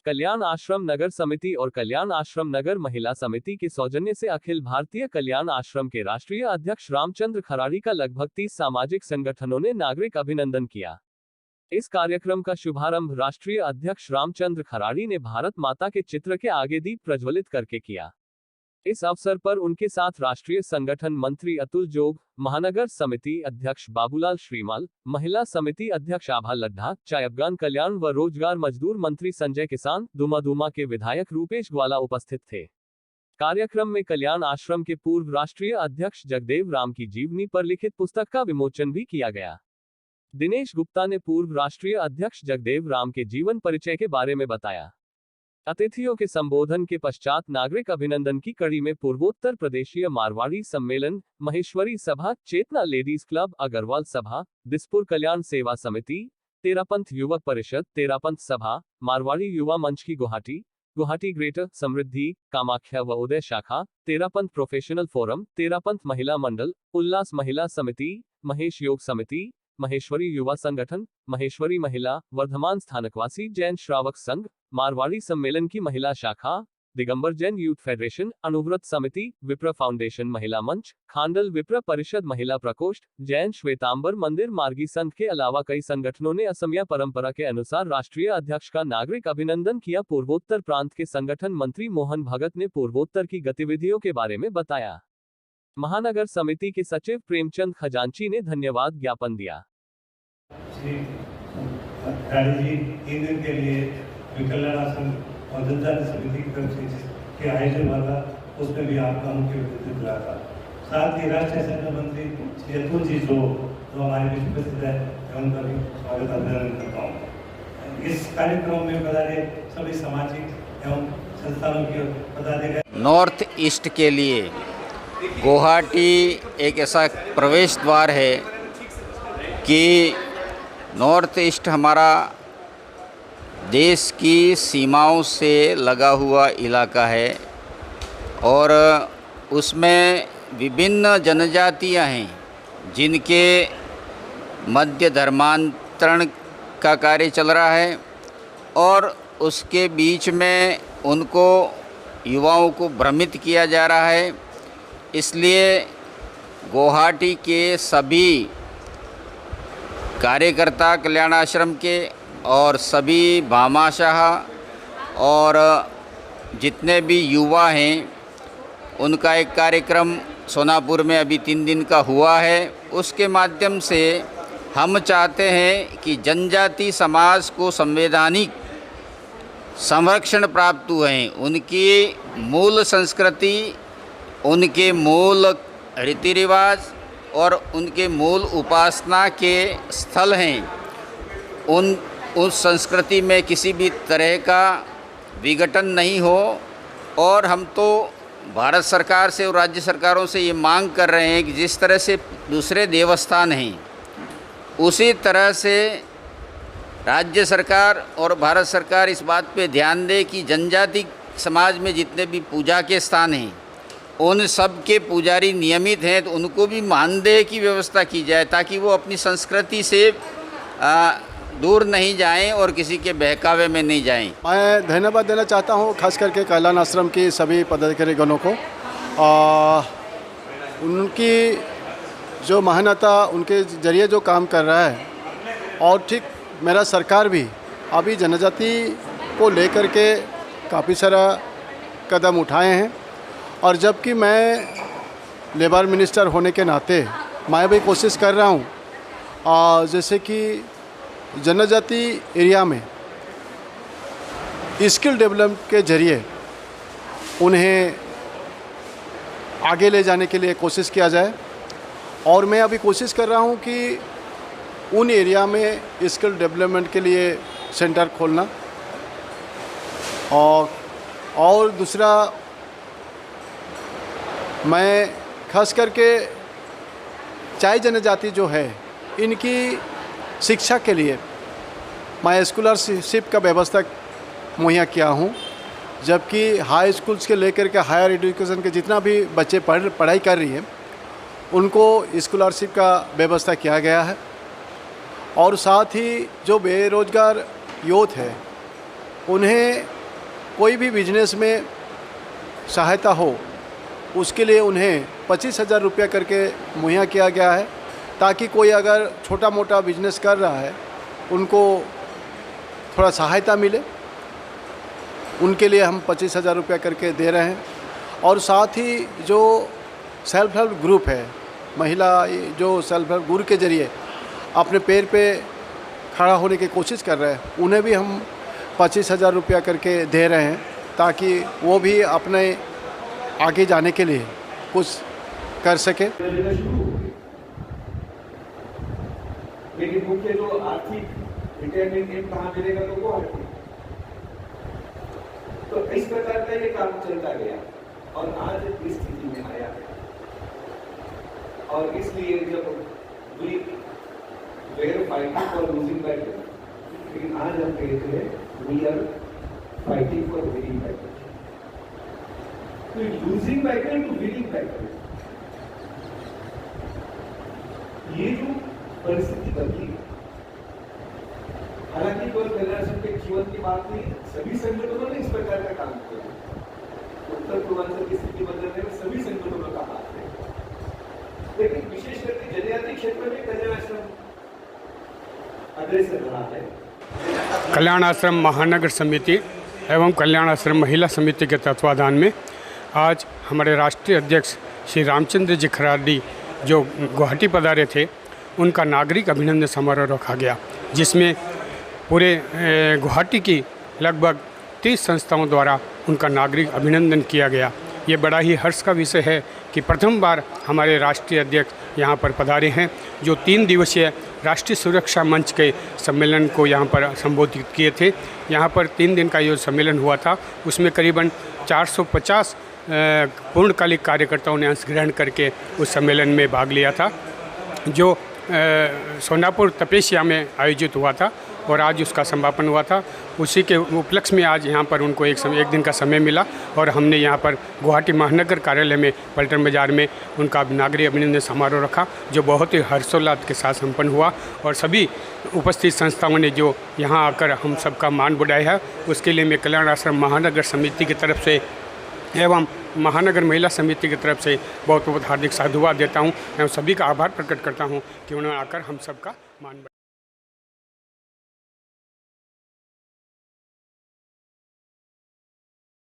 कल्याण आश्रम नगर समिति और कल्याण आश्रम नगर महिला समिति के सौजन्य से अखिल भारतीय कल्याण आश्रम के राष्ट्रीय अध्यक्ष रामचंद्र खराड़ी का लगभग 30 सामाजिक संगठनों ने नागरिक अभिनंदन किया। इस कार्यक्रम का शुभारंभ राष्ट्रीय अध्यक्ष रामचंद्र खराड़ी ने भारत माता के चित्र के आगे दीप प्रज्वलित करके किया। इस अवसर पर उनके साथ राष्ट्रीय संगठन मंत्री अतुल जोग, महानगर समिति अध्यक्ष बाबूलाल श्रीमाल, महिला समिति अध्यक्ष आभा लड्ढा, चायबगान कल्याण व रोजगार मजदूर मंत्री संजय किसान, दुमा के विधायक रूपेश ग्वाला उपस्थित थे। कार्यक्रम में कल्याण आश्रम के पूर्व राष्ट्रीय अध्यक्ष जगदेव राम की जीवनी पर लिखित पुस्तक का विमोचन भी किया गया। दिनेश गुप्ता ने पूर्व राष्ट्रीय अध्यक्ष जगदेव राम के जीवन परिचय के बारे में बताया। अतिथियों के संबोधन के पश्चात नागरिक अभिनंदन की कड़ी में पूर्वोत्तर प्रदेशीय मारवाड़ी सम्मेलन, महेश्वरी सभा, चेतना लेडीज क्लब, अग्रवाल सभा, दिसपुर कल्याण सेवा समिति, तेरापंथ युवक परिषद, तेरापंथ सभा, मारवाड़ी युवा मंच की गुवाहाटी ग्रेटर समृद्धि, कामाख्या व उदय शाखा, तेरापंथ प्रोफेशनल फोरम, तेरापंथ महिला मंडल, उल्लास महिला समिति, महेश योग समिति, महेश्वरी युवा संगठन, महेश्वरी महिला, वर्धमान स्थानकवासी जैन श्रावक संघ, मारवाड़ी सम्मेलन की महिला शाखा, दिगंबर जैन यूथ फेडरेशन, अनुव्रत समिति, विप्र फाउंडेशन महिला मंच, खांडल विप्र परिषद महिला प्रकोष्ठ, जैन श्वेतांबर मंदिर मार्गी संघ के अलावा कई संगठनों ने असमिया परंपरा के अनुसार राष्ट्रीय अध्यक्ष का नागरिक अभिनंदन किया। पूर्वोत्तर प्रांत के संगठन मंत्री मोहन भगत ने पूर्वोत्तर की गतिविधियों के बारे में बताया। महानगर समिति के सचिव प्रेमचंद खजांची ने धन्यवाद ज्ञापन दिया। श्री खराड़ी जी 3 दिन के लिए कल्याण आश्रम और जनजाति समिति की तरफ से के आयोजन हुआ था, उसमें भी आपका मुख्य व्यक्तित्व रहा था। साथ ही राष्ट्रीय संगठन मंत्री श्री अतुल जी जो हमारे बीच उपस्थित है, मैं उनका भी स्वागत अभिनंदन करता हूँ। इस कार्यक्रम में पधारे सभी सामाजिक एवं संस्थानों के पदाधिकारी। नॉर्थ ईस्ट के लिए गुवाहाटी एक ऐसा प्रवेश द्वार है कि नॉर्थ ईस्ट हमारा देश की सीमाओं से लगा हुआ इलाका है और उसमें विभिन्न जनजातियां हैं जिनके मध्य धर्मांतरण का कार्य चल रहा है और उसके बीच में उनको युवाओं को भ्रमित किया जा रहा है। इसलिए गुवाहाटी के सभी कार्यकर्ता कल्याण आश्रम के और सभी भामाशाह और जितने भी युवा हैं उनका एक कार्यक्रम सोनापुर में अभी 3 दिन का हुआ है। उसके माध्यम से हम चाहते हैं कि जनजाति समाज को संवैधानिक संरक्षण प्राप्त हुए हैं, उनकी मूल संस्कृति, उनके मूल रीति रिवाज और उनके मूल उपासना के स्थल हैं, उस संस्कृति में किसी भी तरह का विघटन नहीं हो। और हम तो भारत सरकार से और राज्य सरकारों से ये मांग कर रहे हैं कि जिस तरह से दूसरे देवस्थान हैं उसी तरह से राज्य सरकार और भारत सरकार इस बात पे ध्यान दे कि जनजाति समाज में जितने भी पूजा के स्थान हैं उन सब के पुजारी नियमित हैं तो उनको भी मानदेय की व्यवस्था की जाए ताकि वो अपनी संस्कृति से दूर नहीं जाएं और किसी के बहकावे में नहीं जाएं। मैं धन्यवाद देना चाहता हूं खास करके कल्याण आश्रम की सभी पदाधिकारीगणों को। उनकी जो महानता उनके जरिए जो काम कर रहा है और ठीक मेरा सरकार भी अभी जनजाति को लेकर के काफ़ी सारा कदम उठाए हैं और जबकि मैं लेबर मिनिस्टर होने के नाते मैं भी कोशिश कर रहा हूँ जैसे कि जनजाति एरिया में स्किल डेवलपमेंट के जरिए उन्हें आगे ले जाने के लिए कोशिश किया जाए और मैं अभी कोशिश कर रहा हूँ कि उन एरिया में स्किल डेवलपमेंट के लिए सेंटर खोलना और दूसरा मैं खास करके चाय जनजाति जो है इनकी शिक्षा के लिए मैं स्कॉलरशिप का व्यवस्था मुहैया किया हूँ, जबकि हाई स्कूल्स के लेकर के हायर एजुकेशन के जितना भी बच्चे पढ़ाई कर रही हैं उनको स्कॉलरशिप का व्यवस्था किया गया है और साथ ही जो बेरोजगार यूथ है उन्हें कोई भी बिजनेस में सहायता हो उसके लिए उन्हें 25,000 रुपया करके मुहैया किया गया है, ताकि कोई अगर छोटा मोटा बिजनेस कर रहा है उनको थोड़ा सहायता मिले। उनके लिए हम 25,000 रुपया करके दे रहे हैं। और साथ ही जो सेल्फ हेल्प ग्रुप है, महिला जो सेल्फ हेल्प ग्रुप के ज़रिए अपने पैर पे खड़ा होने की कोशिश कर रहे हैं, उन्हें भी हम 25,000 रुपया करके दे रहे हैं, ताकि वो भी अपने आगे जाने के लिए कुछ कर सके। लेकिन मुख्य जो आर्थिक रिटायरमेंट एम कहाँ मिलेगा तो वो है। तो इस प्रकार का ये काम चलता गया और आज इस स्थिति में आया है। और इसलिए जब we were fighting for losing battle, लेकिन आज हम कहते हैं we are fighting for winning battle. तो losing battle to winning battle, ये जो परिस्थिति बदली। हालांकि केवल कल्याण आश्रम के जीवन की बात नहीं, सभी संगठनों ने इस प्रकार का काम किया। उत्तर पूर्वांचल की स्थिति बदलने में सभी संगठनों का हाथ है, लेकिन विशेष करके जनजातीय क्षेत्र में कल्याण आश्रम अग्रसर रहा है। कल्याण आश्रम महानगर समिति एवं कल्याण आश्रम महिला समिति के तत्वाधान में आज हमारे राष्ट्रीय अध्यक्ष श्री रामचंद्र जी खराडी जो गुवाहाटी पधारे थे, उनका नागरिक अभिनंदन समारोह रखा गया, जिसमें पूरे गुवाहाटी की लगभग 30 संस्थाओं द्वारा उनका नागरिक अभिनंदन किया गया। ये बड़ा ही हर्ष का विषय है कि प्रथम बार हमारे राष्ट्रीय अध्यक्ष यहाँ पर पधारे हैं, जो 3 दिवसीय राष्ट्रीय सुरक्षा मंच के सम्मेलन को यहाँ पर संबोधित किए थे। यहाँ पर 3 दिन का ये सम्मेलन हुआ था, उसमें करीबन 450 पूर्णकालिक कार्यकर्ताओं ने अंश ग्रहण करके उस सम्मेलन में भाग लिया था, जो सोनापुर तपेशिया में आयोजित हुआ था और आज उसका समापन हुआ था। उसी के उपलक्ष्य में आज यहाँ पर उनको एक दिन का समय मिला और हमने यहाँ पर गुवाहाटी महानगर कार्यालय में पलटन बाज़ार में उनका नागरिक अभिनंदन समारोह रखा, जो बहुत ही हर्षोल्लास के साथ संपन्न हुआ। और सभी उपस्थित संस्थाओं ने जो यहाँ आकर हम सबका मान बढ़ाया है, उसके लिए मैं कल्याण आश्रम महानगर समिति की तरफ से एवं महानगर महिला समिति की तरफ से बहुत बहुत हार्दिक साधुवाद देता हूँ एवं सभी का आभार प्रकट करता हूँ कि उन्होंने आकर हम सबका मान